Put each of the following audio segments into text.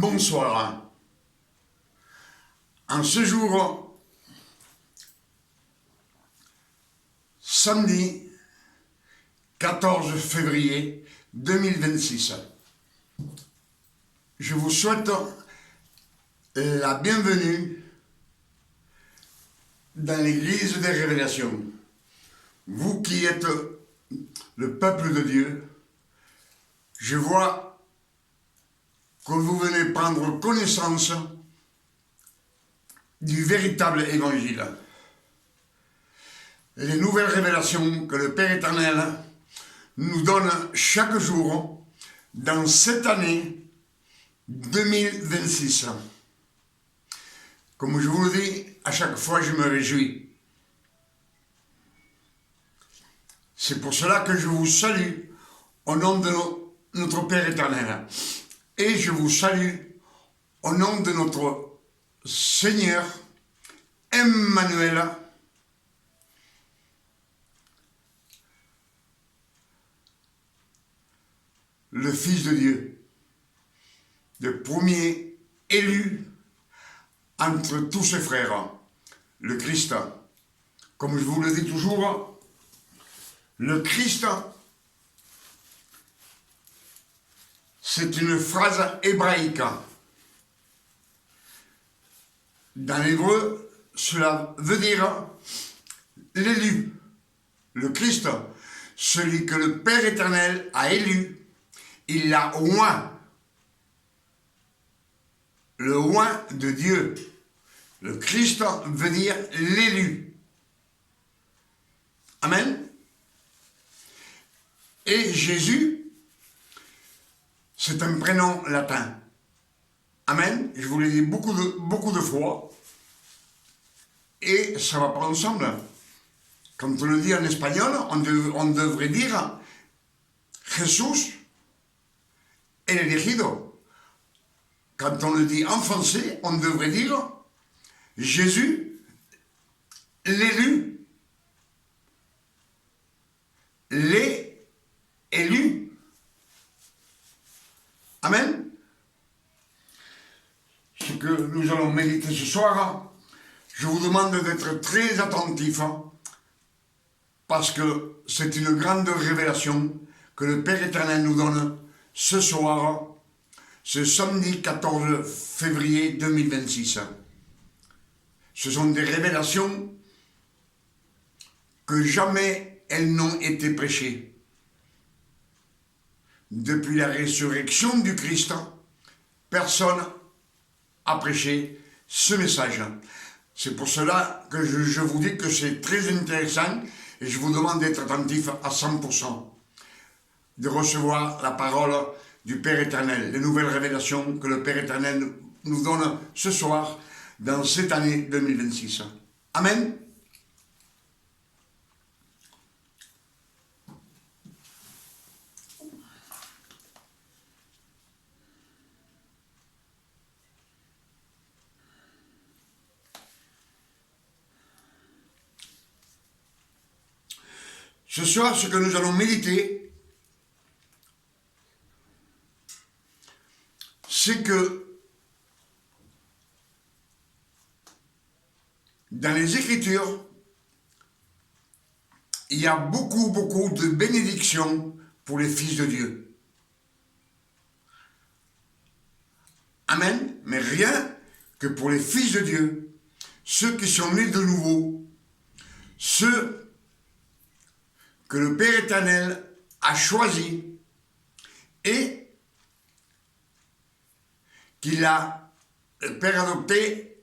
Bonsoir. En ce jour, samedi 14 février 2026, je vous souhaite la bienvenue dans l'église des révélations. Vous qui êtes le peuple de Dieu, je vois que vous venez prendre connaissance du véritable évangile. Les nouvelles révélations que le Père éternel nous donne chaque jour dans cette année 2026. Comme je vous le dis, à chaque fois je me réjouis. C'est pour cela que je vous salue au nom de notre Père éternel. Et je vous salue au nom de notre Seigneur Emmanuel, le Fils de Dieu, le premier élu entre tous ses frères, le Christ. Comme je vous le dis toujours, le Christ, c'est une phrase hébraïque. Dans l'hébreu, cela veut dire l'élu, le Christ, celui que le Père éternel a élu, il l'a oint, le oint de Dieu. Le Christ veut dire l'élu. Amen. Et Jésus, c'est un prénom latin. Amen. Je vous l'ai dit beaucoup de fois. Et ça va pas ensemble. Quand on le dit en espagnol, on devrait dire Jesús el elegido. Quand on le dit en français, on devrait dire Jésus l'élu. Les élus. Amen. Ce que nous allons méditer ce soir, je vous demande d'être très attentifs parce que c'est une grande révélation que le Père éternel nous donne ce soir, ce samedi 14 février 2026. Ce sont des révélations que jamais elles n'ont été prêchées. Depuis la résurrection du Christ, personne n'a prêché ce message. C'est pour cela que je vous dis que c'est très intéressant et je vous demande d'être attentif à 100%, de recevoir la parole du Père éternel, les nouvelles révélations que le Père éternel nous donne ce soir dans cette année 2026. Amen. Ce soir, ce que nous allons méditer, c'est que dans les Écritures, il y a beaucoup de bénédictions pour les fils de Dieu. Amen. Mais rien que pour les fils de Dieu, ceux qui sont nés de nouveau, ceux que le Père éternel a choisi et qu'il a, le Père adopté,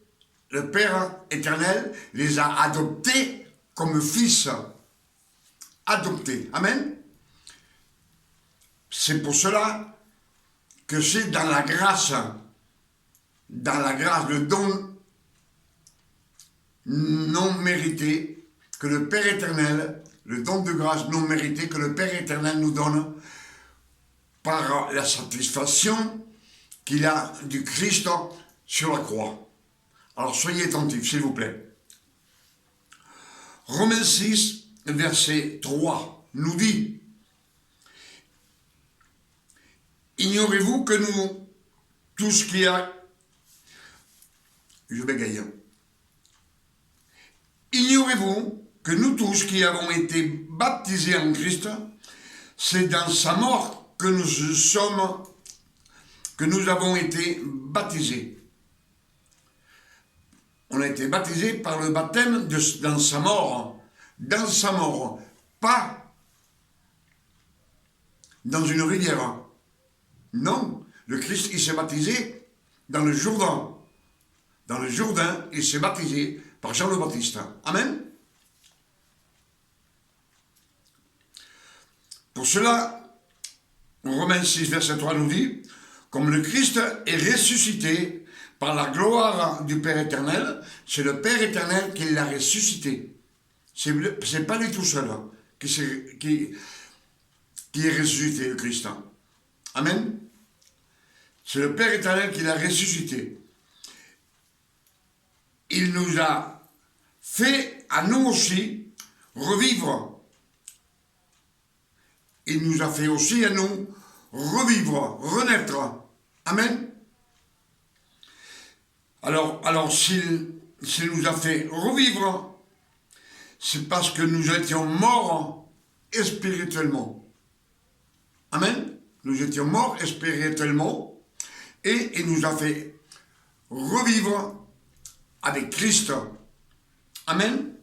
le Père éternel les a adoptés comme fils adoptés. Amen. C'est pour cela que c'est dans la grâce, le don non mérité que le Père éternel, le don de grâce non mérité que le Père éternel nous donne par la satisfaction qu'il a du Christ sur la croix. Alors soyez attentifs, s'il vous plaît. Romains 6, verset 3, nous dit « Ignorez-vous que nous tout ce qui a... Je bégaye. Ignorez-vous que nous tous qui avons été baptisés en Christ, c'est dans sa mort que nous avons été baptisés. On a été baptisés par le baptême dans sa mort, pas dans une rivière. Non, le Christ, il s'est baptisé dans le Jourdain. Dans le Jourdain, il s'est baptisé par Jean le Baptiste. Amen. Pour cela, Romains 6, verset 3 nous dit, comme le Christ est ressuscité par la gloire du Père éternel, c'est le Père éternel qui l'a ressuscité. C'est pas lui tout seul qui est ressuscité, le Christ. Amen. C'est le Père éternel qui l'a ressuscité. Il nous a fait à nous aussi revivre. Il nous a fait aussi à nous revivre, renaître. Amen. Alors s'il nous a fait revivre, c'est parce que nous étions morts spirituellement. Amen. Nous étions morts spirituellement et il nous a fait revivre avec Christ. Amen.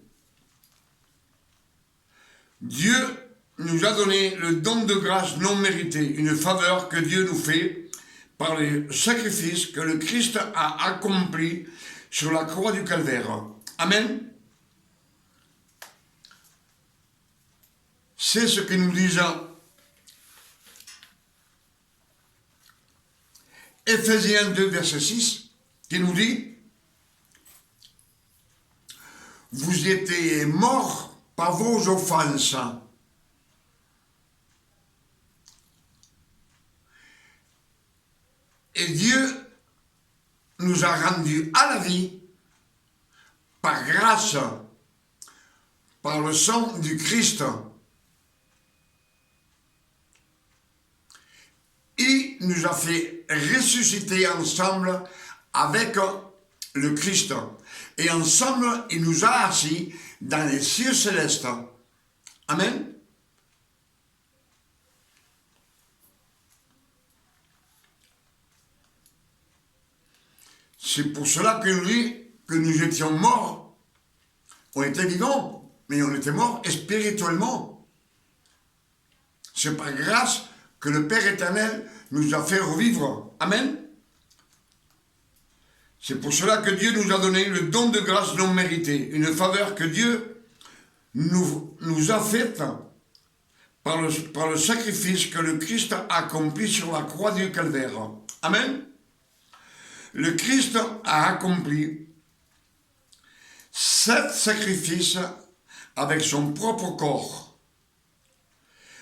Dieu nous a donné le don de grâce non mérité, une faveur que Dieu nous fait par le sacrifice que le Christ a accompli sur la croix du Calvaire. Amen. C'est ce que nous disons Ephésiens 2, verset 6, qui nous dit « Vous étiez morts par vos offenses. » Et Dieu nous a rendus à la vie par grâce, par le sang du Christ. Il nous a fait ressusciter ensemble avec le Christ. Et ensemble, il nous a assis dans les cieux célestes. Amen. C'est pour cela que nous dit que nous étions morts. On était vivants, mais on était morts spirituellement. C'est par grâce que le Père éternel nous a fait revivre. Amen. C'est pour cela que Dieu nous a donné le don de grâce non mérité, une faveur que Dieu nous a faite par le sacrifice que le Christ a accompli sur la croix du Calvaire. Amen. Le Christ a accompli 7 sacrifices avec son propre corps.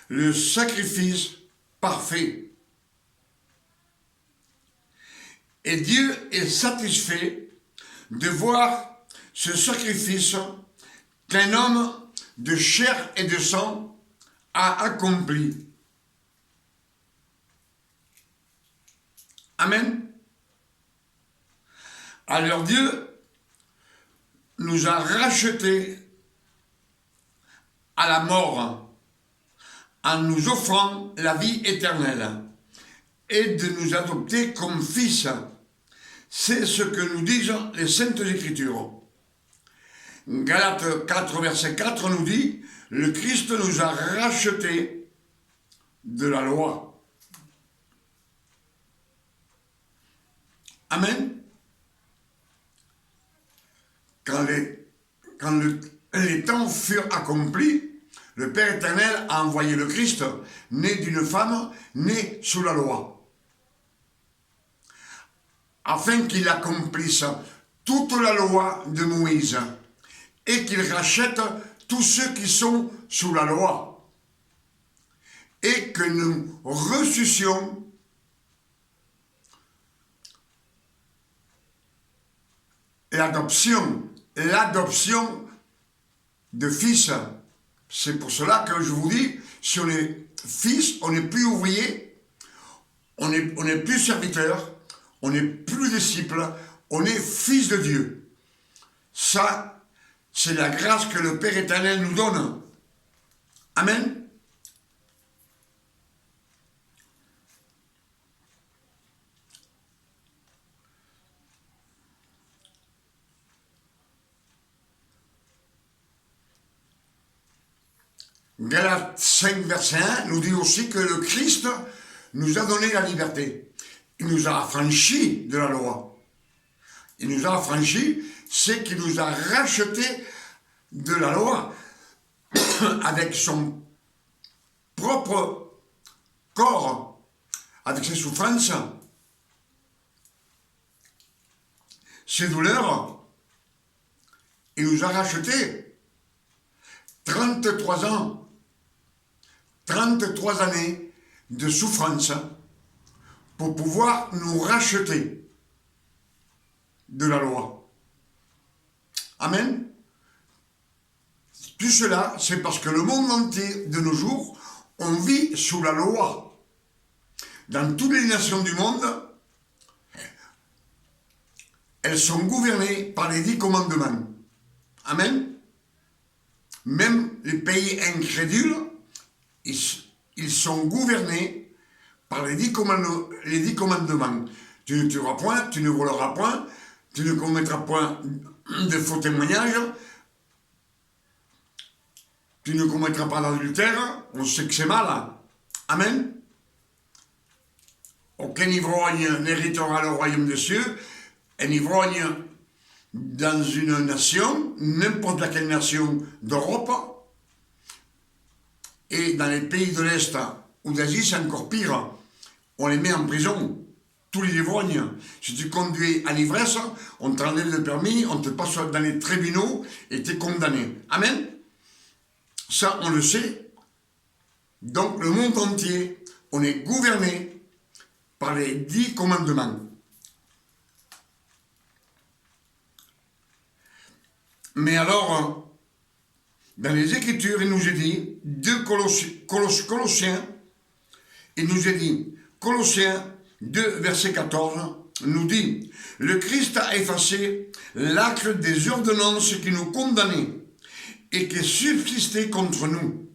Le sacrifice parfait. Et Dieu est satisfait de voir ce sacrifice qu'un homme de chair et de sang a accompli. Amen. Alors Dieu nous a rachetés à la mort en nous offrant la vie éternelle et de nous adopter comme fils. C'est ce que nous disent les Saintes Écritures. Galates 4, verset 4 nous dit « Le Christ nous a rachetés de la loi. » Amen. Quand les temps furent accomplis, le Père éternel a envoyé le Christ, né d'une femme, né sous la loi, afin qu'il accomplisse toute la loi de Moïse et qu'il rachète tous ceux qui sont sous la loi et que nous ressuscions l'adoption de fils. C'est pour cela que je vous dis, si on est fils, on n'est plus ouvrier, on n'est plus serviteur, On n'est plus disciple, on est fils de Dieu. Ça, c'est la grâce que le Père éternel nous donne. Amen. Galates 5, verset 1 nous dit aussi que le Christ nous a donné la liberté. Il nous a affranchis de la loi. Il nous a affranchis, c'est qu'il nous a rachetés de la loi avec son propre corps, avec ses souffrances, ses douleurs. Il nous a rachetés 33 ans. 33 années de souffrance pour pouvoir nous racheter de la loi. Amen. Tout cela, c'est parce que le monde entier de nos jours, on vit sous la loi. Dans toutes les nations du monde, elles sont gouvernées par les 10 commandements. Amen. Même les pays incrédules, ils sont gouvernés par les 10 commandements. Tu ne tueras point, tu ne voleras point, tu ne commettras point de faux témoignages, tu ne commettras pas d'adultère, on sait que c'est mal. Amen. Aucun ivrogne n'héritera le royaume des cieux. Un ivrogne dans une nation, n'importe laquelle nation d'Europe, et dans les pays de l'Est ou d'Asie, c'est encore pire. On les met en prison, tous les ivrognes. Si tu conduis à l'ivresse, on t'enlève le permis, on te passe dans les tribunaux et tu es condamné. Amen. Ça, on le sait. Donc, le monde entier, on est gouverné par les 10 commandements. Mais alors, dans les Écritures, il nous est dit, 2 Colossiens, il nous est dit, Colossiens 2, verset 14, nous dit, le Christ a effacé l'acte des ordonnances qui nous condamnaient et qui subsistaient contre nous.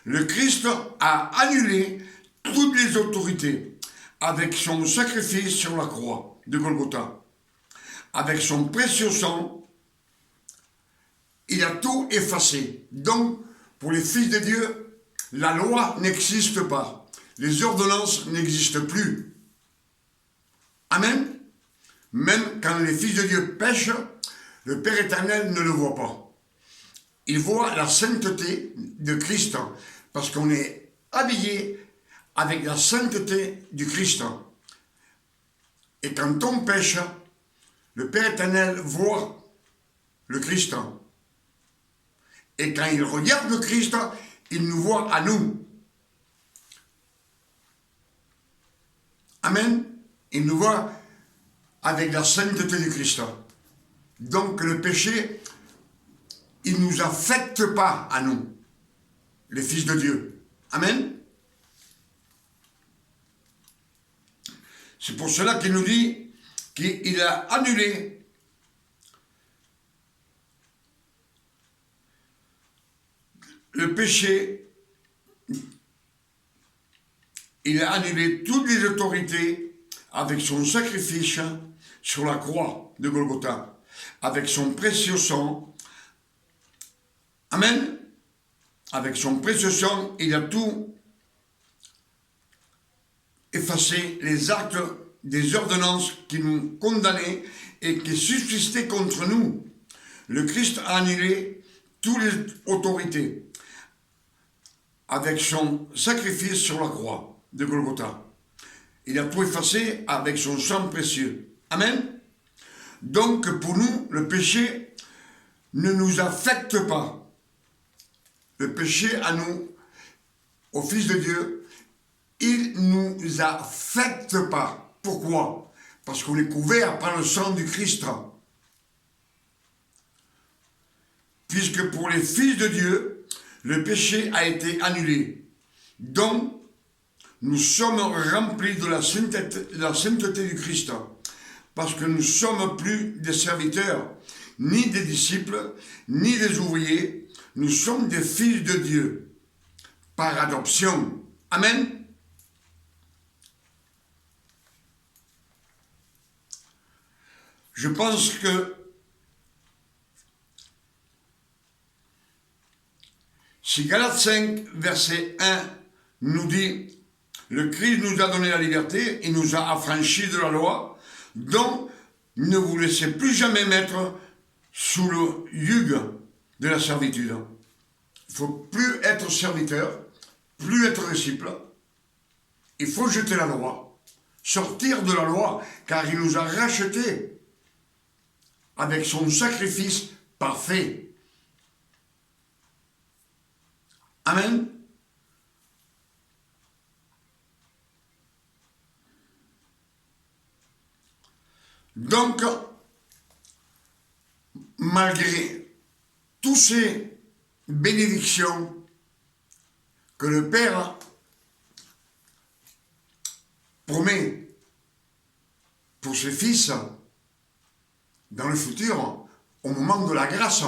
Le Christ a annulé toutes les autorités avec son sacrifice sur la croix de Golgotha. Avec son précieux sang, il a tout effacé. Donc, pour les fils de Dieu, la loi n'existe pas. Les ordonnances n'existent plus. Amen. Même quand les fils de Dieu pêchent, le Père éternel ne le voit pas. Il voit la sainteté de Christ, parce qu'on est habillé avec la sainteté du Christ. Et quand on pêche, le Père éternel voit le Christ. Et quand il regarde le Christ, il nous voit à nous. Amen. Il nous voit avec la sainteté du Christ. Donc le péché, il ne nous affecte pas à nous, les fils de Dieu. Amen. C'est pour cela qu'il nous dit qu'il a annulé le péché, il a annulé toutes les autorités avec son sacrifice sur la croix de Golgotha, avec son précieux sang. Amen. Avec son précieux sang, il a tout effacé, les actes des ordonnances qui nous condamnaient et qui subsistaient contre nous. Le Christ a annulé toutes les autorités avec son sacrifice sur la croix de Golgotha. Il a tout effacé avec son sang précieux. Amen. Donc pour nous, le péché ne nous affecte pas. Le péché à nous, aux fils de Dieu, il ne nous affecte pas. Pourquoi? Parce qu'on est couvert par le sang du Christ. Puisque pour les fils de Dieu, le péché a été annulé. Donc, nous sommes remplis de la sainteté du Christ, parce que nous ne sommes plus des serviteurs, ni des disciples, ni des ouvriers, nous sommes des fils de Dieu, par adoption. Amen. Je pense que si Galates 5, verset 1 nous dit « Le Christ nous a donné la liberté, il nous a affranchis de la loi, donc ne vous laissez plus jamais mettre sous le yugue de la servitude. » Il ne faut plus être serviteur, plus être disciple. Il faut jeter la loi, sortir de la loi, car il nous a rachetés avec son sacrifice parfait. Amen. Donc, malgré toutes ces bénédictions que le Père promet pour ses fils dans le futur, au moment de la grâce,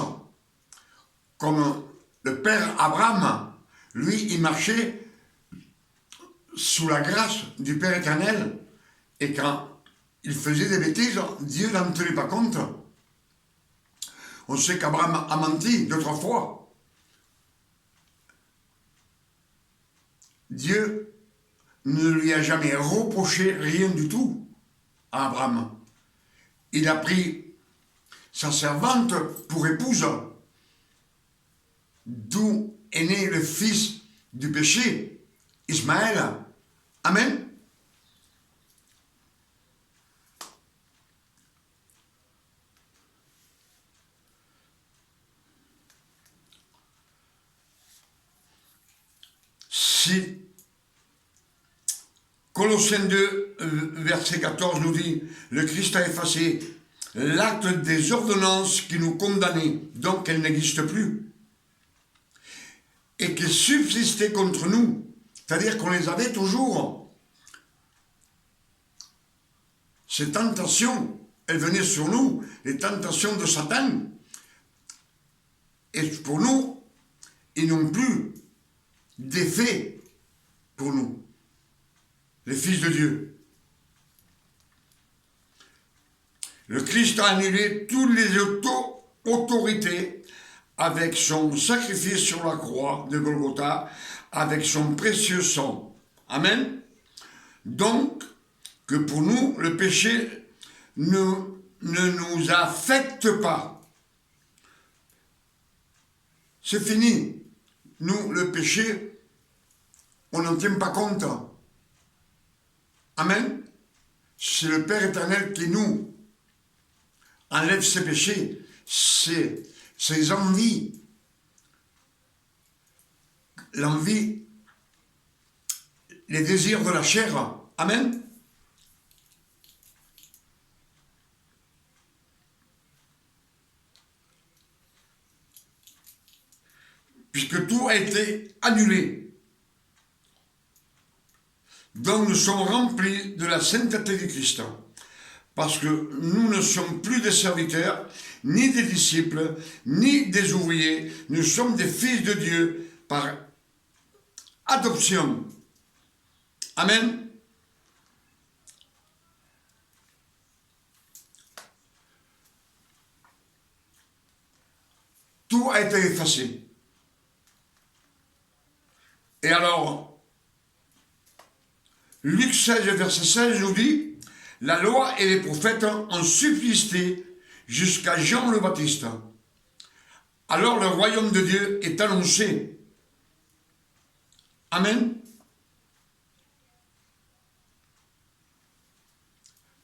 comme le Père Abraham, lui, il marchait sous la grâce du Père éternel, et quand il faisait des bêtises, Dieu n'en tenait pas compte. On sait qu'Abraham a menti 2-3 fois. Dieu ne lui a jamais reproché rien du tout à Abraham. Il a pris sa servante pour épouse, d'où est né le fils du péché, Ismaël. Amen. Si Colossiens 2, verset 14 nous dit « Le Christ a effacé l'acte des ordonnances qui nous condamnaient, donc elles n'existent plus, et qui subsistaient contre nous, c'est-à-dire qu'on les avait toujours. Ces tentations, elles venaient sur nous, les tentations de Satan, et pour nous, ils n'ont plus d'effet pour nous, les fils de Dieu. Le Christ a annulé toutes les autorités avec son sacrifice sur la croix de Golgotha, avec son précieux sang. Amen. Donc, que pour nous, le péché ne nous affecte pas. C'est fini. Nous, le péché, on n'en tient pas compte. Amen. C'est le Père éternel qui nous enlève ses péchés, ses envies. L'envie, les désirs de la chair. Amen. Puisque tout a été annulé. Donc nous sommes remplis de la sainteté du Christ. Parce que nous ne sommes plus des serviteurs, ni des disciples, ni des ouvriers. Nous sommes des fils de Dieu par adoption. Amen. Tout a été effacé. Et alors, Luc 16, verset 16 nous dit, la loi et les prophètes ont subsisté jusqu'à Jean le Baptiste. Alors le royaume de Dieu est annoncé. Amen.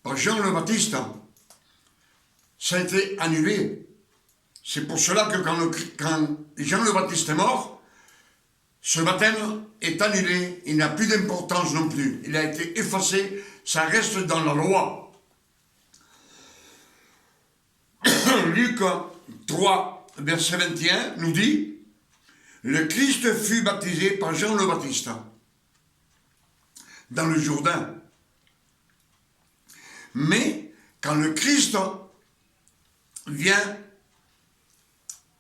Par Jean le Baptiste, ça a été annulé. C'est pour cela que quand Jean le Baptiste est mort, ce baptême est annulé, il n'a plus d'importance non plus. Il a été effacé, ça reste dans la loi. Luc 3, verset 21 nous dit, le Christ fut baptisé par Jean le Baptiste. dans le Jourdain. Mais quand le Christ vient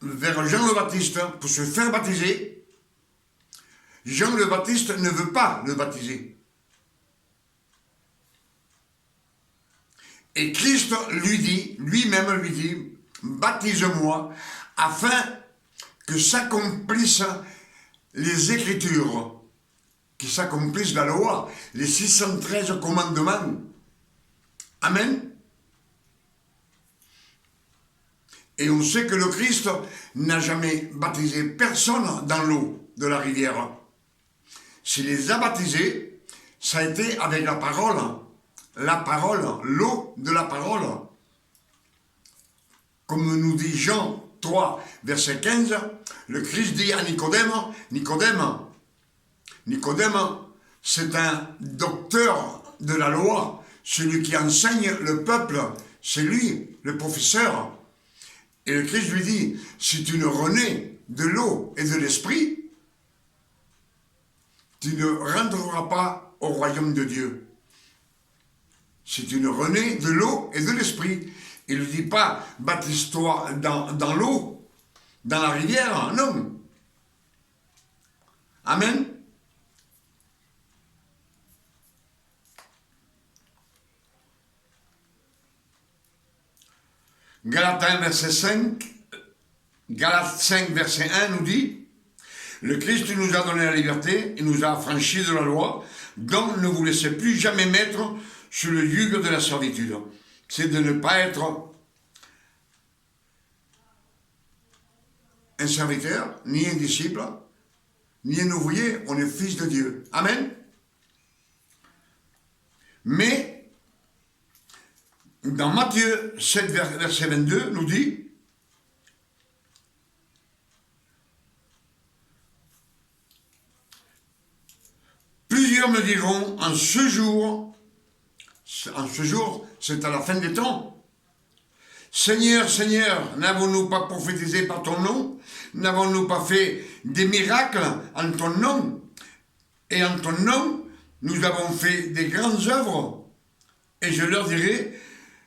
vers Jean le Baptiste pour se faire baptiser, Jean le Baptiste ne veut pas le baptiser. Et Christ lui-même lui dit, baptise-moi, afin que s'accomplissent les Écritures, qui s'accomplissent la loi, les 613 commandements. Amen. Et on sait que le Christ n'a jamais baptisé personne dans l'eau de la rivière. S'il les a baptisés, ça a été avec la parole, l'eau de la parole. Comme nous dit Jean 3, verset 15, le Christ dit à Nicodème, Nicodème, c'est un docteur de la loi, celui qui enseigne le peuple, c'est lui, le professeur. Et le Christ lui dit, si tu ne renais de l'eau et de l'esprit, tu ne rentreras pas au royaume de Dieu. Si tu ne renais de l'eau et de l'esprit, il ne dit pas, baptise-toi dans l'eau, dans la rivière, non. Amen. Galates 5, verset 1 nous dit, le Christ nous a donné la liberté, il nous a affranchis de la loi, donc ne vous laissez plus jamais mettre sous le joug de la servitude. C'est de ne pas être un serviteur, ni un disciple, ni un ouvrier, on est fils de Dieu. Amen. Mais, dans Matthieu 7, verset 22, nous dit, plusieurs me diront en ce jour, c'est à la fin des temps, Seigneur, Seigneur, n'avons-nous pas prophétisé par ton nom? N'avons-nous pas fait des miracles en ton nom? Et en ton nom, nous avons fait des grandes œuvres. Et je leur dirai,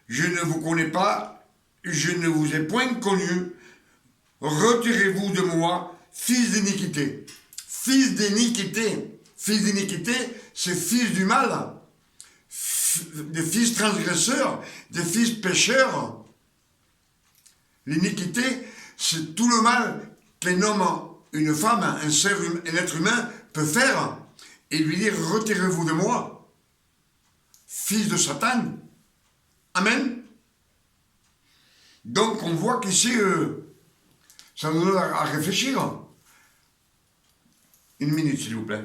je ne vous connais pas, je ne vous ai point connu, retirez-vous de moi, fils d'iniquité. Fils d'iniquité. Fils d'iniquité, c'est fils du mal, des fils transgresseurs, des fils pécheurs. L'iniquité, c'est tout le mal qu'un homme, une femme, un être humain peut faire et lui dire « Retirez-vous de moi, fils de Satan ». Amen. Donc on voit qu'ici, ça nous donne à réfléchir. Une minute, s'il vous plaît.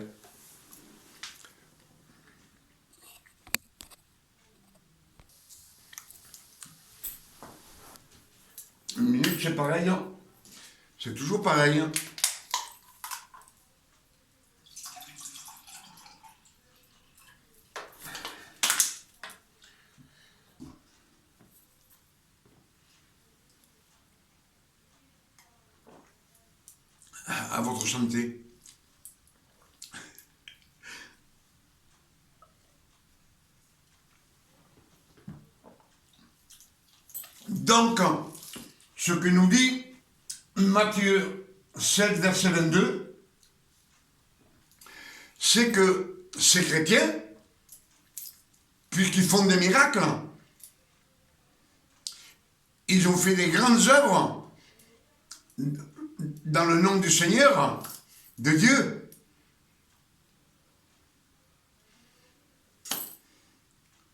Une minute, c'est pareil. Hein. C'est toujours pareil. Hein. À votre santé. Donc, ce que nous dit Matthieu 7, verset 22, c'est que ces chrétiens, puisqu'ils font des miracles, ils ont fait des grandes œuvres dans le nom du Seigneur, de Dieu.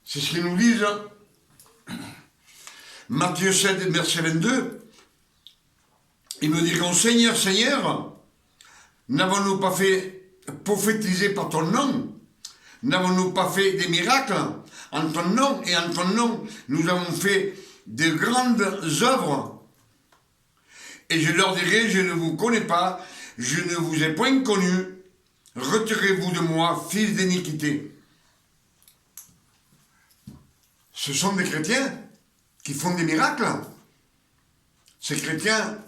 C'est ce qu'ils nous disent. Matthieu 7, verset 22, ils me diront, Seigneur, Seigneur, n'avons-nous pas fait prophétiser par ton nom? N'avons-nous pas fait des miracles en ton nom? Et en ton nom, nous avons fait de grandes œuvres. Et je leur dirai, je ne vous connais pas, je ne vous ai point connu, retirez-vous de moi, fils d'iniquité. Ce sont des chrétiens qui font des miracles. Ces chrétiens,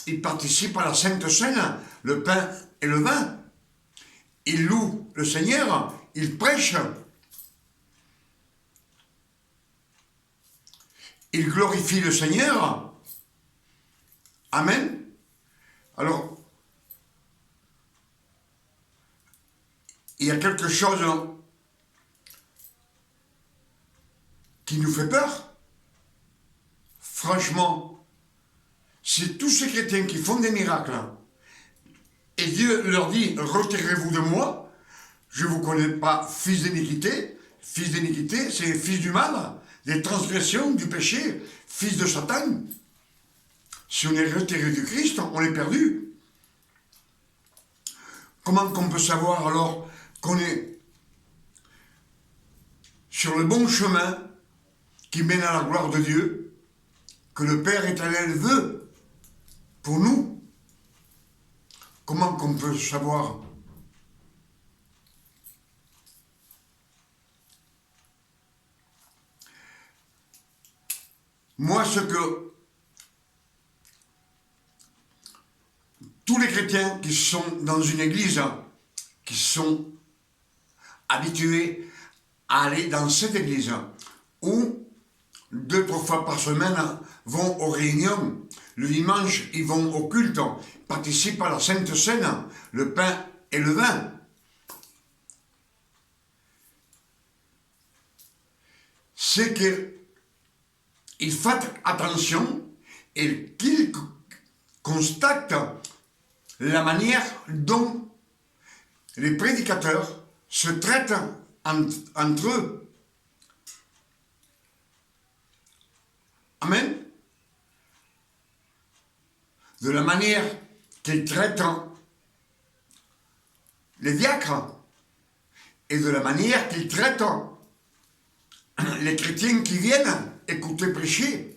ils participent à la Sainte Seine, le pain et le vin. il loue le Seigneur, il prêche, il glorifie le Seigneur. Amen. Alors, il y a quelque chose qui nous fait peur. Franchement, c'est tous ces chrétiens qui font des miracles et Dieu leur dit, retirez-vous de moi, je ne vous connais pas, fils d'iniquité. Fils d'iniquité, c'est fils du mal, des transgressions, du péché, fils de Satan. Si on est retiré du Christ, on est perdu. Comment qu'on peut savoir alors qu'on est sur le bon chemin qui mène à la gloire de Dieu, que le Père éternel veut pour nous? Comment qu'on peut savoir? Moi, ce que tous les chrétiens qui sont dans une église, qui sont habitués à aller dans cette église, où 2-3 fois par semaine vont aux réunions, le dimanche ils vont au culte, participent à la Sainte Seine, le pain et le vin. C'est qu'ils fassent attention et qu'ils constatent la manière dont les prédicateurs se traitent entre eux. Amen. De la manière qu'ils traitent les diacres et de la manière qu'ils traitent les chrétiens qui viennent écouter prêcher.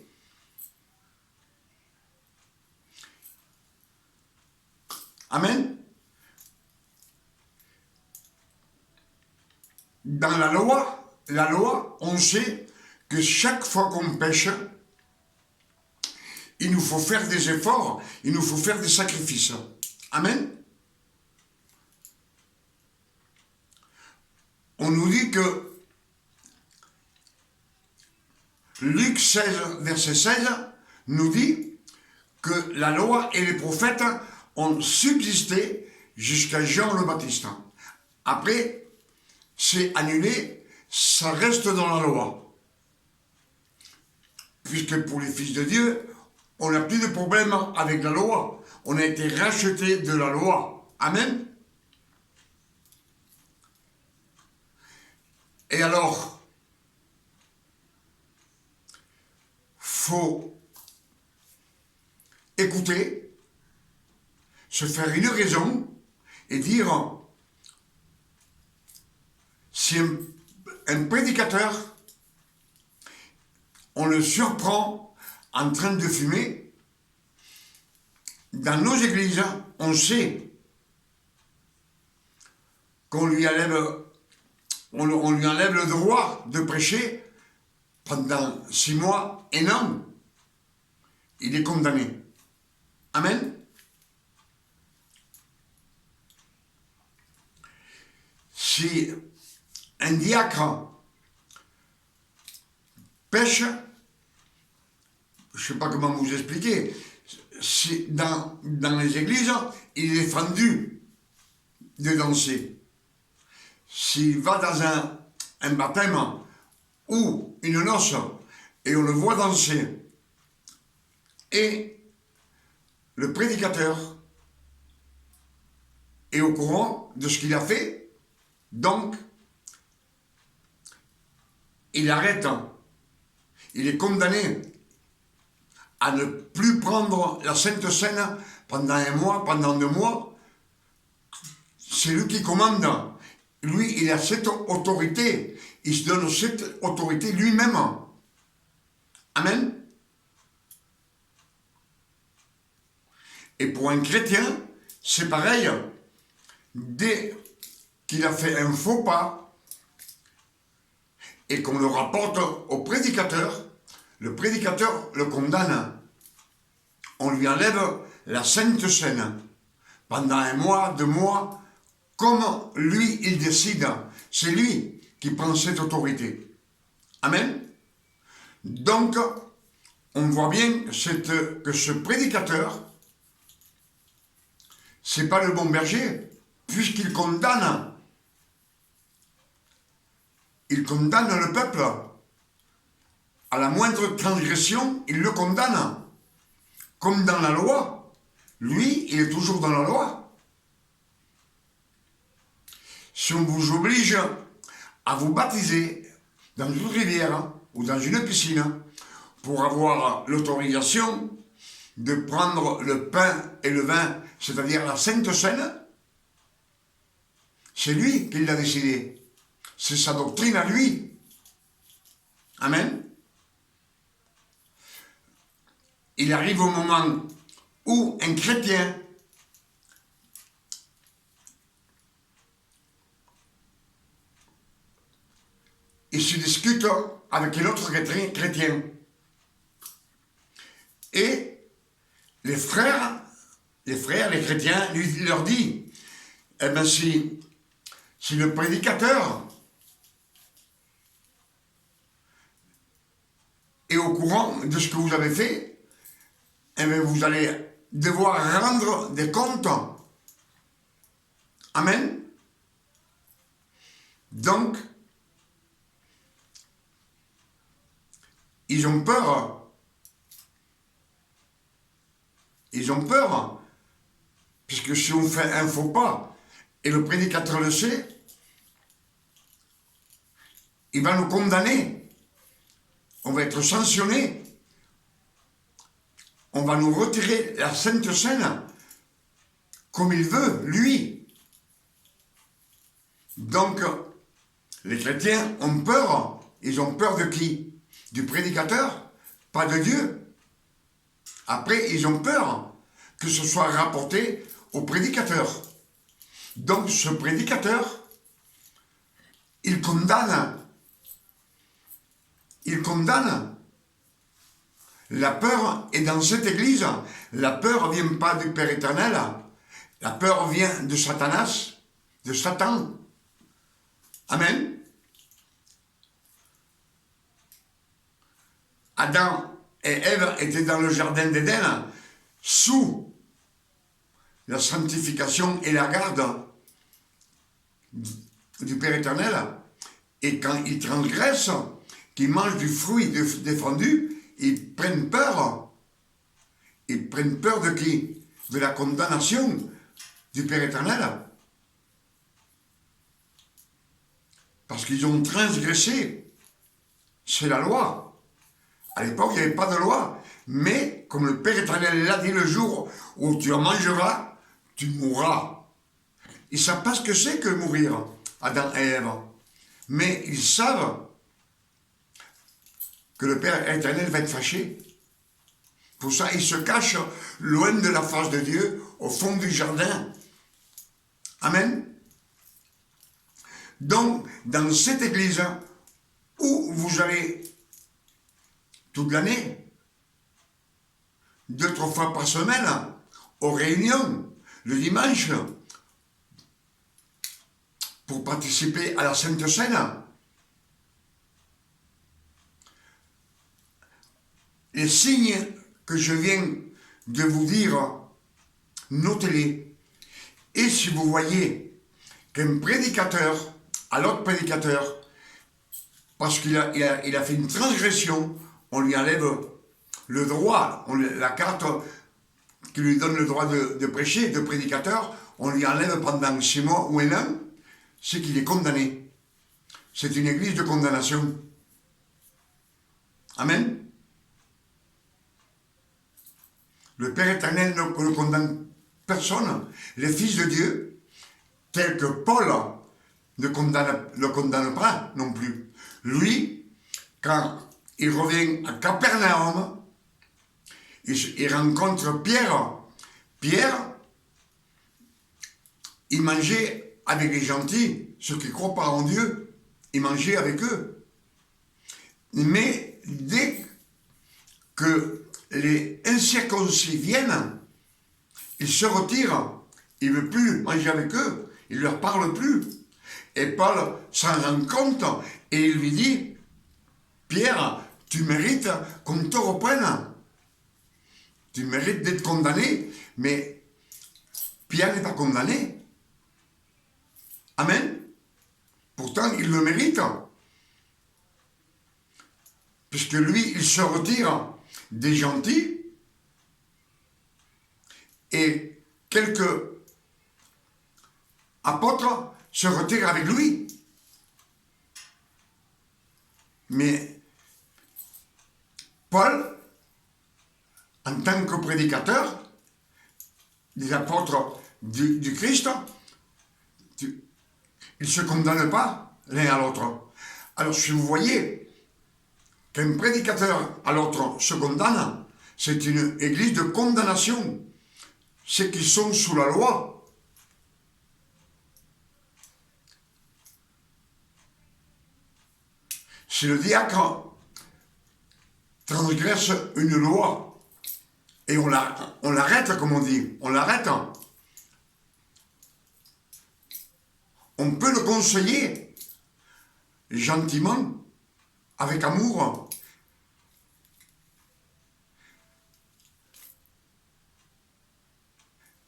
Amen. Dans la loi, on sait que chaque fois qu'on pêche, il nous faut faire des efforts, il nous faut faire des sacrifices. Amen. On nous dit que Luc 16, verset 16, nous dit que la loi et les prophètes ont subsisté jusqu'à Jean le Baptiste. Après, c'est annulé, ça reste dans la loi. Puisque pour les fils de Dieu, on n'a plus de problème avec la loi. On a été racheté de la loi. Amen. Et alors, faut écouter, se faire une raison et dire, si un prédicateur, on le surprend en train de fumer, dans nos églises, on sait qu'on lui enlève, on lui enlève le droit de prêcher pendant 6 mois et non, il est condamné. Amen. Si un diacre pêche, je ne sais pas comment vous expliquer, si dans les églises, il est fendu de danser. S'il va dans un baptême ou une noce et on le voit danser, et le prédicateur est au courant de ce qu'il a fait, donc il arrête, il est condamné à ne plus prendre la Sainte Seine pendant 1 mois, pendant 2 mois. C'est lui qui commande. Lui, il a cette autorité. Il se donne cette autorité lui-même. Amen. Et pour un chrétien, c'est pareil. Dès qu'il a fait un faux pas et qu'on le rapporte au prédicateur, le prédicateur le condamne. On lui enlève la Sainte Seine pendant 1 mois, 2 mois, comme lui, il décide. C'est lui qui prend cette autorité. Amen. Donc, on voit bien que ce prédicateur, c'est pas le bon berger, puisqu'il condamne. Il condamne le peuple. À la moindre transgression, il le condamne. Comme dans la loi. Lui, il est toujours dans la loi. Si on vous oblige à vous baptiser dans une rivière ou dans une piscine pour avoir l'autorisation de prendre le pain et le vin, c'est-à-dire la Sainte Seine, c'est lui qui l'a décidé. C'est sa doctrine à lui. Amen. Il arrive au moment où un chrétien il se discute avec un autre chrétien. Et les frères, les chrétiens, leur disent, eh bien si le prédicateur est au courant de ce que vous avez fait, eh bien vous allez devoir rendre des comptes. Amen. Donc, ils ont peur. Ils ont peur. Puisque si on fait un faux pas, et le prédicateur le sait, il va nous condamner. On va être sanctionné. On va nous retirer la Sainte Seine comme il veut, lui. Donc, les chrétiens ont peur. Ils ont peur de qui? Du prédicateur, pas de Dieu. Après, ils ont peur que ce soit rapporté au prédicateur. Donc, ce prédicateur, il condamne. Il condamne. La peur est dans cette église. La peur ne vient pas du Père éternel. La peur vient de Satanas, de Satan. Amen. Adam et Ève étaient dans le jardin d'Éden sous la sanctification et la garde du Père éternel. Et quand ils transgressent, qu'ils mangent du fruit défendu, ils prennent peur. Ils prennent peur de qui? De la condamnation du Père éternel. Parce qu'ils ont transgressé. C'est la loi. À l'époque, il n'y avait pas de loi. Mais, comme le Père éternel l'a dit, le jour où tu en mangeras, tu mourras. Ils ne savent pas ce que c'est que mourir, Adam et Ève. Mais ils savent que le Père éternel va être fâché. Pour ça, ils se cachent loin de la face de Dieu, au fond du jardin. Amen. Donc, dans cette église où vous allez toute l'année, 2-3 fois par semaine, aux réunions, le dimanche, pour participer à la Sainte Seine, les signes que je viens de vous dire, notez-les. Et si vous voyez qu'un prédicateur, à l'autre prédicateur, parce qu'il a fait une transgression, on lui enlève le droit, la carte qui lui donne le droit de prêcher, de prédicateur, on lui enlève pendant 6 mois ou 1 an, c'est qu'il est condamné. C'est une église de condamnation. Amen. Le Père éternel ne condamne personne. Les fils de Dieu, tels que Paul, ne le condamne pas non plus. Lui, quand il revient à Capernaum, il rencontre Pierre. Pierre, il mangeait avec les gentils, ceux qui ne croient pas en Dieu. Il mangeait avec eux. Mais dès que les incirconcis viennent, il se retire. Il ne veut plus manger avec eux. Il ne leur parle plus. Et Paul s'en rend compte et il lui dit, Pierre, tu mérites qu'on te reprenne. Tu mérites d'être condamné, mais Pierre n'est pas condamné. Amen. Pourtant, il le mérite. Puisque lui, il se retire des gentils et quelques apôtres se retirent avec lui. Mais Paul, en tant que prédicateur des apôtres du Christ, ils ne se condamnent pas l'un à l'autre. Alors si vous voyez qu'un prédicateur à l'autre se condamne, c'est une église de condamnation. C'est qu'ils sont sous la loi. Si le diacre transgresse une loi, et on l'arrête, comme on dit, on l'arrête, on peut le conseiller gentiment, avec amour.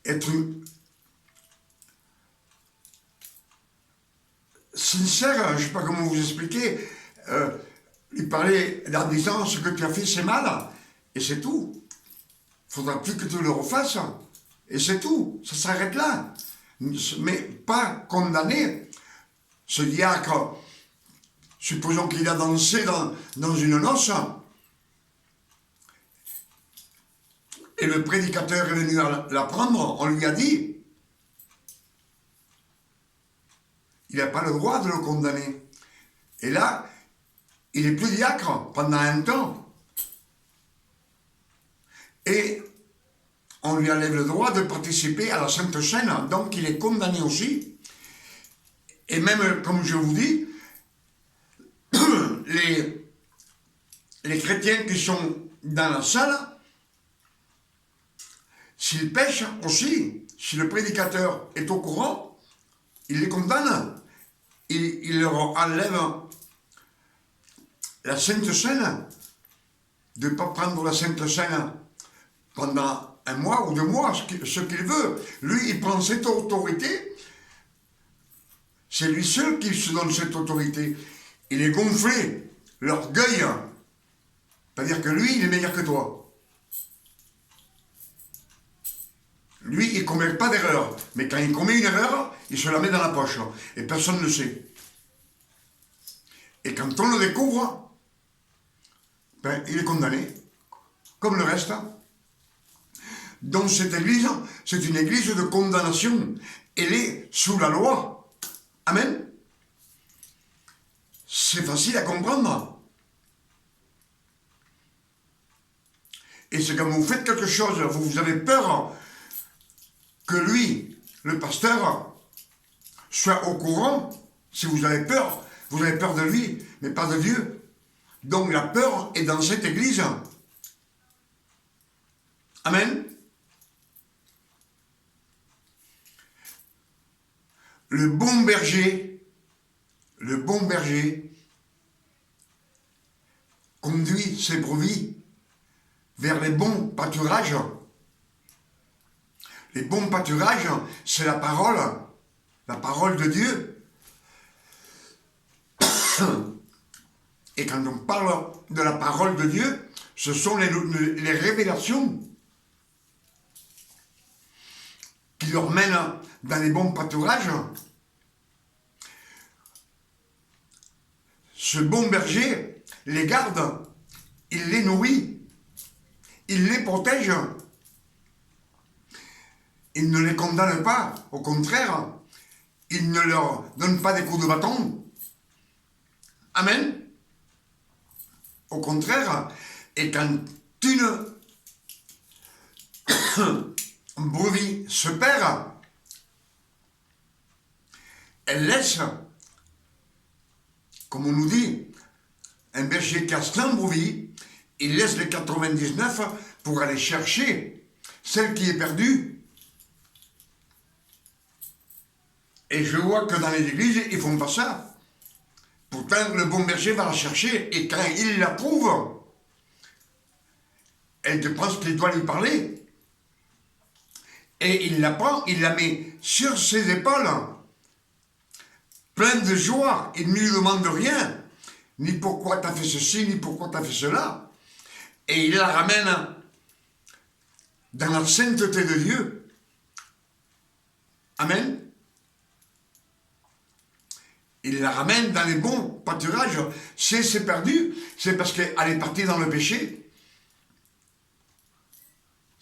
Être sincère, je ne sais pas comment vous expliquer, lui parler en disant ce que tu as fait c'est mal, et c'est tout. Il ne faudra plus que tu le refasses, et c'est tout, ça s'arrête là. Mais pas condamner ce diacre. Supposons qu'il a dansé dans une noce, et le prédicateur est venu la prendre, on lui a dit, il n'a pas le droit de le condamner. Et là, il n'est plus diacre pendant un temps. Et on lui enlève le droit de participer à la Sainte Seine, donc il est condamné aussi. Et même, comme je vous dis, les chrétiens qui sont dans la salle, s'ils pêchent aussi, si le prédicateur est au courant, il les condamne. Il leur enlève la Sainte Seine, de ne pas prendre la Sainte Seine pendant un mois ou 2 mois, ce qu'il veut. Lui, il prend cette autorité, c'est lui seul qui se donne cette autorité. Il est gonflé, l'orgueil, c'est-à-dire que lui, il est meilleur que toi. Lui, il ne commet pas d'erreur, mais quand il commet une erreur, il se la met dans la poche, et personne ne le sait. Et quand on le découvre, ben, il est condamné, comme le reste. Donc cette église, c'est une église de condamnation. Elle est sous la loi. Amen. C'est facile à comprendre. Et c'est quand vous faites quelque chose, vous avez peur que lui, le pasteur, soit au courant. Si vous avez peur de lui, mais pas de Dieu. Donc la peur est dans cette église. Amen. Le bon berger conduit ses brebis vers les bons pâturages. Les bons pâturages, c'est la parole de Dieu. Et quand on parle de la parole de Dieu, ce sont les révélations qui leur mènent dans les bons pâturages. Ce bon berger les garde, il les nourrit, il les protège. Il ne les condamne pas, au contraire, il ne leur donne pas des coups de bâton. Amen. Au contraire, et quand une brebis se perd, elle laisse, comme on nous dit, un berger qui a 100 brebis, il laisse les 99 pour aller chercher celle qui est perdue. Et je vois que dans les églises, ils font pas ça. Pourtant, le bon berger va la chercher, et quand il la trouve, elle te pense qu'il doit lui parler. Et il la prend, il la met sur ses épaules, plein de joie. Il ne lui demande rien, ni pourquoi tu as fait ceci, ni pourquoi tu as fait cela. Et il la ramène dans la sainteté de Dieu. Amen. Il la ramène dans les bons pâturages. Si elle s'est perdue, c'est parce qu'elle est partie dans le péché.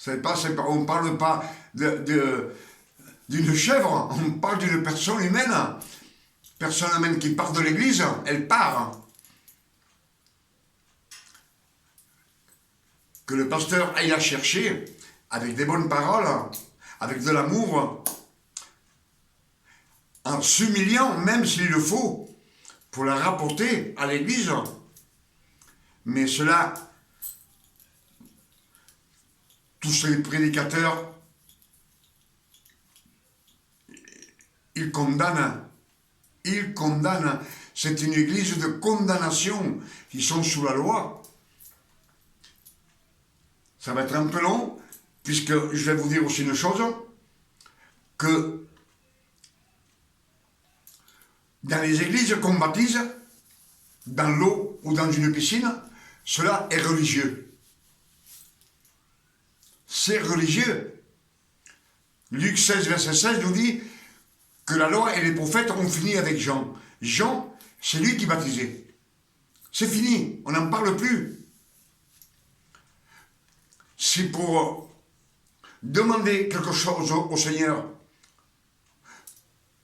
On ne parle pas d'une chèvre, on parle d'une personne humaine. Personne humaine qui part de l'église, elle part. Que le pasteur aille la chercher avec des bonnes paroles, avec de l'amour, en s'humiliant, même s'il le faut, pour la rapporter à l'église. Mais cela, tous ces prédicateurs, ils condamnent. Ils condamnent. C'est une église de condamnation. Ils sont sous la loi. Ça va être un peu long, puisque je vais vous dire aussi une chose, que dans les églises qu'on baptise, dans l'eau ou dans une piscine, cela est religieux. C'est religieux. Luc 16, verset 16 nous dit que la loi et les prophètes ont fini avec Jean. Jean, c'est lui qui baptisait. C'est fini, on n'en parle plus. C'est pour demander quelque chose au Seigneur,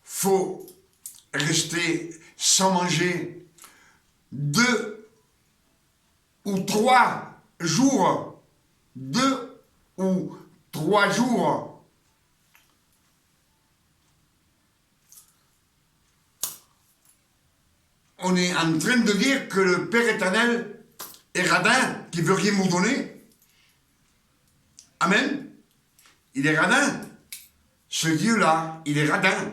faut rester sans manger 2 ou 3 jours. 2 ou 3 jours. On est en train de dire que le Père éternel est radin, qui veut rien vous donner. Amen. Il est radin. Ce Dieu-là, il est radin.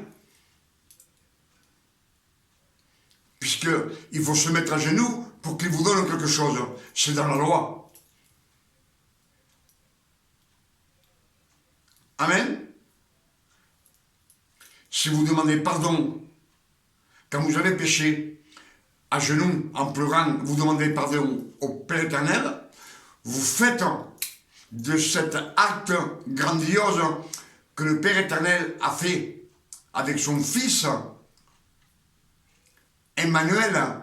Puisqu'il faut se mettre à genoux pour qu'il vous donne quelque chose. C'est dans la loi. Amen. Si vous demandez pardon quand vous avez péché, à genoux, en pleurant, vous demandez pardon au Père éternel, vous faites de cet acte grandiose que le Père éternel a fait avec son Fils, Emmanuel,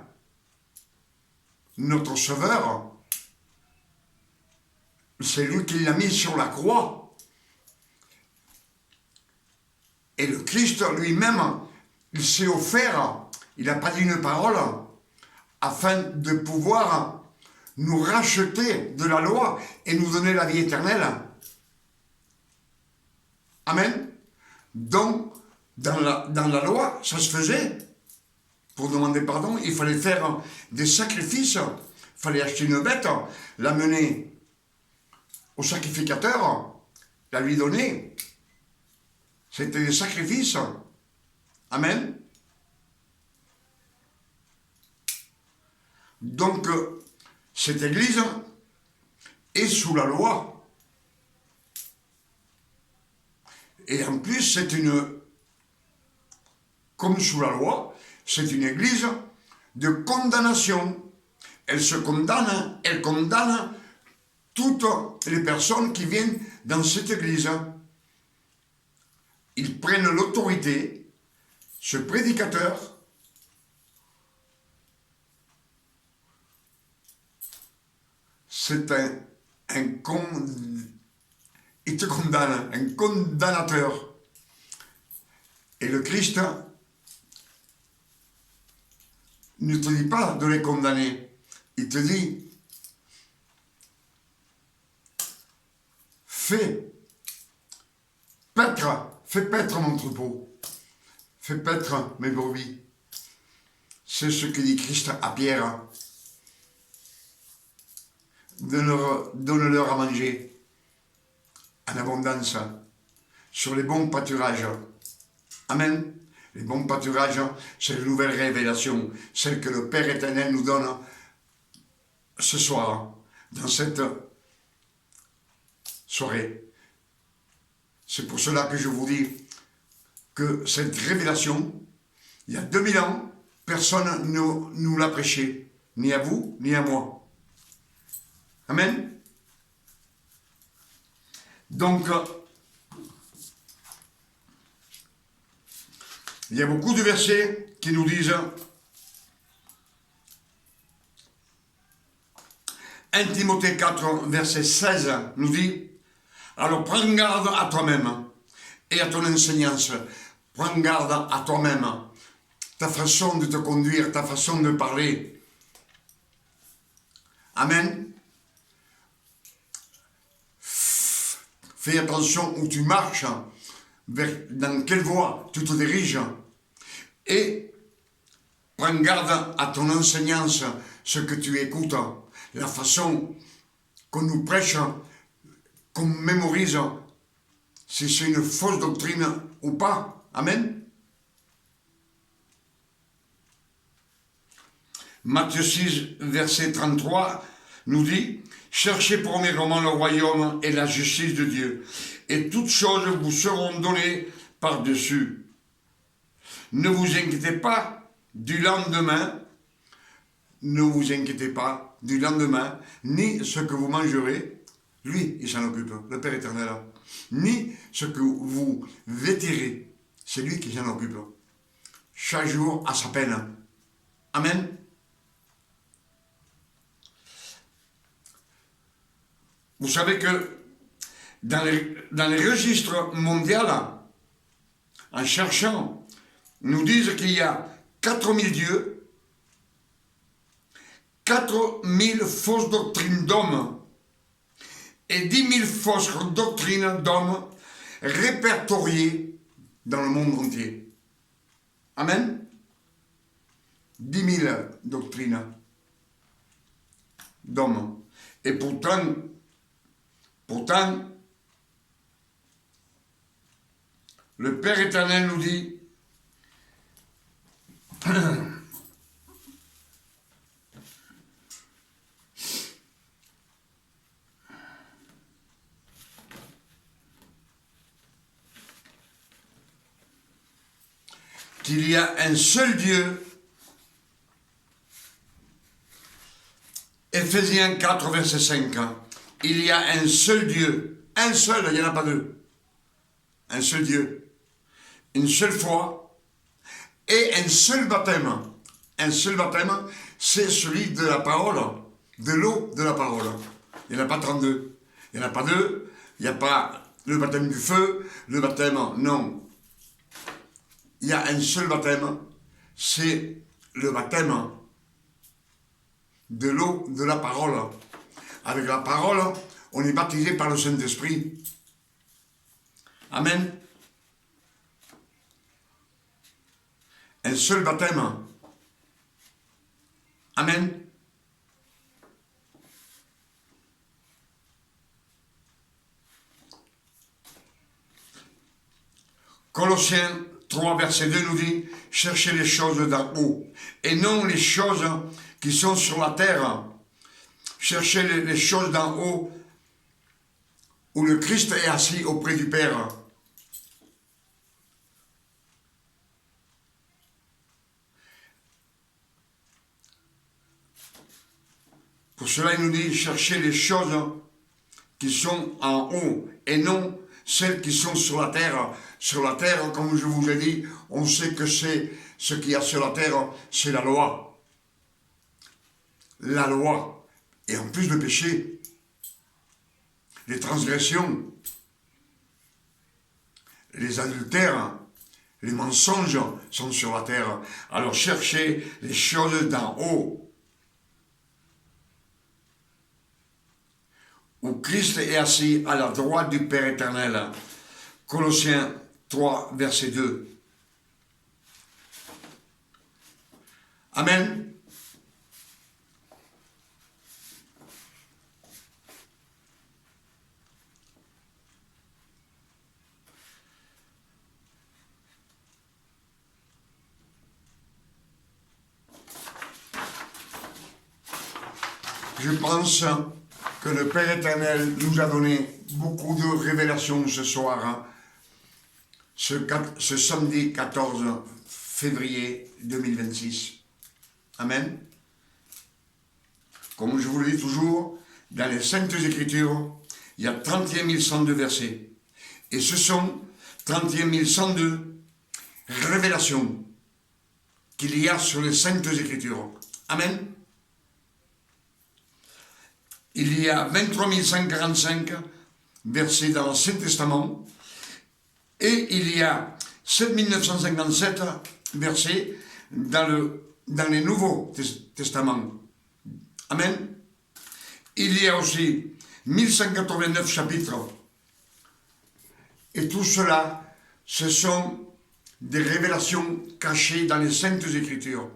notre Sauveur. C'est lui qui l'a mis sur la croix. Et le Christ lui-même, il s'est offert, il n'a pas dit une parole, afin de pouvoir nous racheter de la loi et nous donner la vie éternelle. Amen. Donc, dans la loi, ça se faisait. Pour demander pardon, il fallait faire des sacrifices. Il fallait acheter une bête, l'amener au sacrificateur, la lui donner. C'était des sacrifices. Amen. Donc, cette église est sous la loi. Et en plus, c'est comme sous la loi, c'est une église de condamnation. Elle se condamne, elle condamne toutes les personnes qui viennent dans cette église. Ils prennent l'autorité, ce prédicateur, c'est il te condamne, un condamnateur. Et le Christ ne te dit pas de les condamner. Il te dit, fais paître mon troupeau, fais paître mes brebis. C'est ce que dit Christ à Pierre. Donne-leur à manger en abondance sur les bons pâturages. Amen. Les bons pâturages, c'est les nouvelles révélations, celles que le Père éternel nous donne ce soir, dans cette soirée. C'est pour cela que je vous dis que cette révélation, il y a 2000 ans, personne ne nous l'a prêché, ni à vous, ni à moi. Amen. Donc, il y a beaucoup de versets qui nous disent 1 Timothée 4, verset 16 nous dit « Alors prends garde à toi-même et à ton enseignance. Prends garde à toi-même, ta façon de te conduire, ta façon de parler. » Amen. Fais attention où tu marches, dans quelle voie tu te diriges. Et prends garde à ton enseignance, ce que tu écoutes, la façon qu'on nous prêche, qu'on mémorise, si c'est une fausse doctrine ou pas. Amen. Matthieu 6, verset 33 nous dit « Cherchez premièrement le royaume et la justice de Dieu, et toutes choses vous seront données par-dessus. Ne vous inquiétez pas du lendemain, ne vous inquiétez pas du lendemain, ni ce que vous mangerez, lui, il s'en occupe, le Père éternel, ni ce que vous vêtirez, c'est lui qui s'en occupe. Chaque jour à sa peine. Amen. Vous savez que dans les registres mondiaux, en cherchant, nous disent qu'il y a 4000 dieux, 4000 fausses doctrines d'hommes et 10 000 fausses doctrines d'hommes répertoriées dans le monde entier. Amen. 10 000 doctrines d'hommes. Et pourtant, le Père éternel nous dit qu'il y a un seul Dieu. Éphésiens 4, verset 5. Il y a un seul Dieu. Un seul, il n'y en a pas deux. Un seul Dieu. Une seule foi. Et un seul baptême. Un seul baptême, c'est celui de la parole. De l'eau de la parole. Il n'y en a pas 32. Il n'y en a pas deux. Il n'y a pas le baptême du feu. Le baptême, non. Il y a un seul baptême. C'est le baptême de l'eau de la parole. Avec la parole, on est baptisé par le Saint-Esprit. Amen. Un seul baptême. Amen. Colossiens 3, verset 2 nous dit « Cherchez les choses d'en haut, et non les choses qui sont sur la terre. Cherchez les choses d'en haut, où le Christ est assis auprès du Père. » Pour cela, il nous dit « Cherchez les choses qui sont en haut, et non celles qui sont sur la terre. » Sur la terre, comme je vous l'ai dit, on sait que c'est ce qu'il y a sur la terre, c'est la loi. La loi. Et en plus le péché. Les transgressions. Les adultères. Les mensonges sont sur la terre. Alors cherchez les choses d'en haut. Où Christ est assis à la droite du Père éternel. Colossiens 3, verset 2. Amen. Je pense que le Père éternel nous a donné beaucoup de révélations ce soir, hein, ce samedi 14 février 2026. Amen. Comme je vous le dis toujours, dans les Saintes Écritures, il y a 31 102 versets. Et ce sont 31 102 révélations qu'il y a sur les Saintes Écritures. Amen. Il y a 23 145 versets dans l'Ancien Testament et il y a 7 957 versets dans les Nouveaux Testaments. Amen. Il y a aussi 1189 chapitres. Et tout cela, ce sont des révélations cachées dans les Saintes Écritures.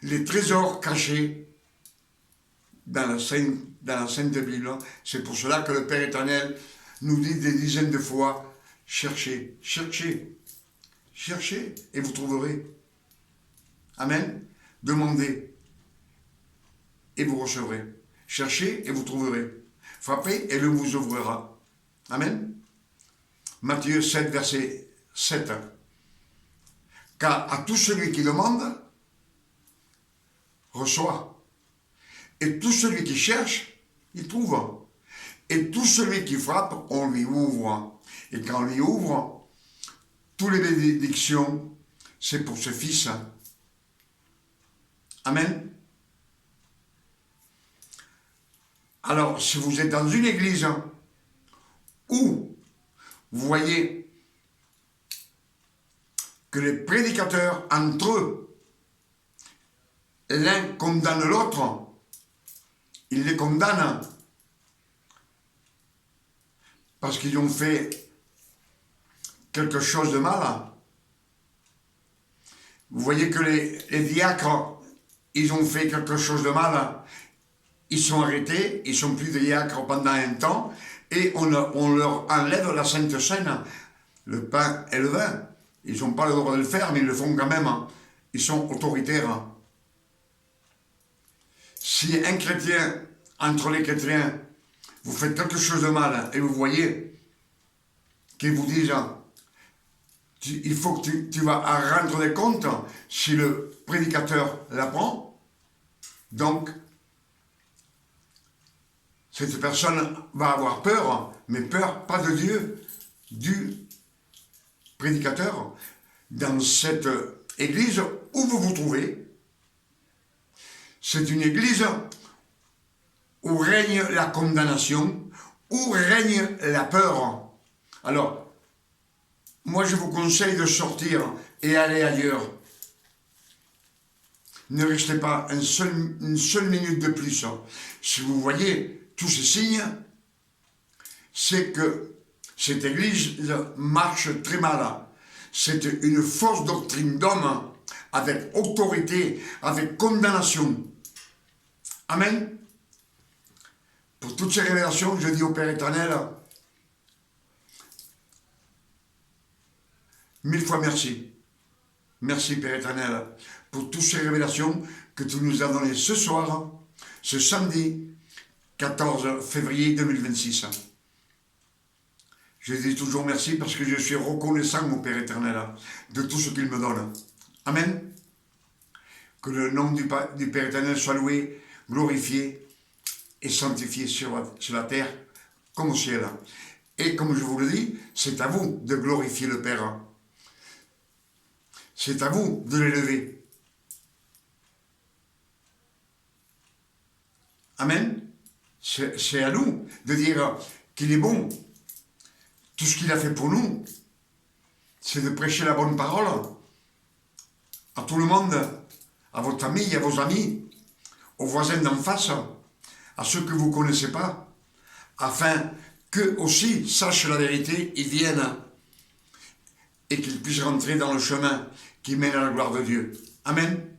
Les trésors cachés dans la Sainte Bible. C'est pour cela que le Père éternel nous dit des dizaines de fois, cherchez, cherchez, cherchez et vous trouverez. Amen. Demandez et vous recevrez. Cherchez et vous trouverez. Frappez et le vous ouvrira. Amen. Matthieu 7, verset 7. Car à tout celui qui demande, reçoit. Et tout celui qui cherche, il trouve. Et tout celui qui frappe, on lui ouvre. Et quand on lui ouvre, toutes les bénédictions, c'est pour ce Fils. Amen. Alors, si vous êtes dans une église où vous voyez que les prédicateurs, entre eux, l'un condamne l'autre, ils les condamnent parce qu'ils ont fait quelque chose de mal. Vous voyez que les diacres, ils ont fait quelque chose de mal. Ils sont arrêtés, ils ne sont plus diacres pendant un temps, et on leur enlève la Sainte Seine, le pain et le vin. Ils n'ont pas le droit de le faire, mais ils le font quand même. Ils sont autoritaires. Si un chrétien, entre les chrétiens, vous faites quelque chose de mal, et vous voyez qu'ils vous disent, il faut que tu vas rendre des comptes si le prédicateur l'apprend, donc cette personne va avoir peur, mais peur pas de Dieu, du prédicateur. Dans cette église où vous vous trouvez, c'est une église où règne la condamnation, où règne la peur. Alors, moi je vous conseille de sortir et aller ailleurs. Ne restez pas une seule minute de plus. Si vous voyez tous ces signes, c'est que cette église marche très mal. C'est une fausse doctrine d'homme, avec autorité, avec condamnation. Amen. Pour toutes ces révélations, je dis au Père éternel, 1000 fois merci. Merci Père éternel, pour toutes ces révélations que tu nous as données ce soir, ce samedi 14 février 2026. Je dis toujours merci parce que je suis reconnaissant au Père éternel de tout ce qu'il me donne. Amen. Que le nom du Père éternel soit loué, glorifié et sanctifié sur la terre comme au ciel. Et comme je vous le dis, c'est à vous de glorifier le Père. C'est à vous de l'élever. Amen. C'est à nous de dire qu'il est bon. Tout ce qu'il a fait pour nous, c'est de prêcher la bonne parole à tout le monde, à votre famille, à vos amis, aux voisins d'en face, à ceux que vous ne connaissez pas, afin qu'eux aussi sachent la vérité, ils viennent et qu'ils puissent rentrer dans le chemin qui mène à la gloire de Dieu. Amen.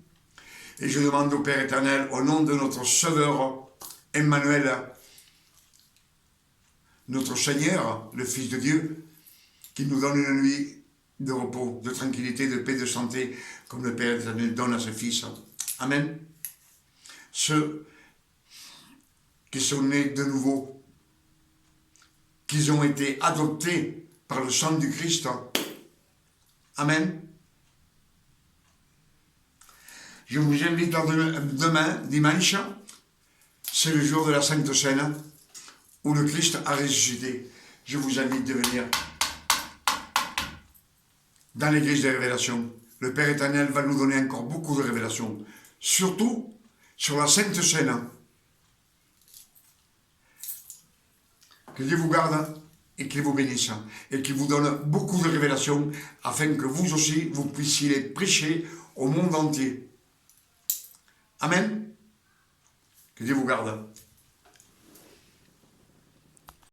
Et je demande au Père éternel, au nom de notre Sauveur, Emmanuel, notre Seigneur, le Fils de Dieu, qui nous donne une nuit de repos, de tranquillité, de paix, de santé, comme le Père éternel donne à ses fils. Amen. Ce qui sont nés de nouveau, qu'ils ont été adoptés par le sang du Christ. Amen. Je vous invite à demain, dimanche, c'est le jour de la Sainte Seine, où le Christ a ressuscité. Je vous invite de venir dans l'église des révélations. Le Père éternel va nous donner encore beaucoup de révélations, surtout sur la Sainte Seine. Que Dieu vous garde et qu'il vous bénisse et qu'il vous donne beaucoup de révélations afin que vous aussi, vous puissiez les prêcher au monde entier. Amen. Que Dieu vous garde.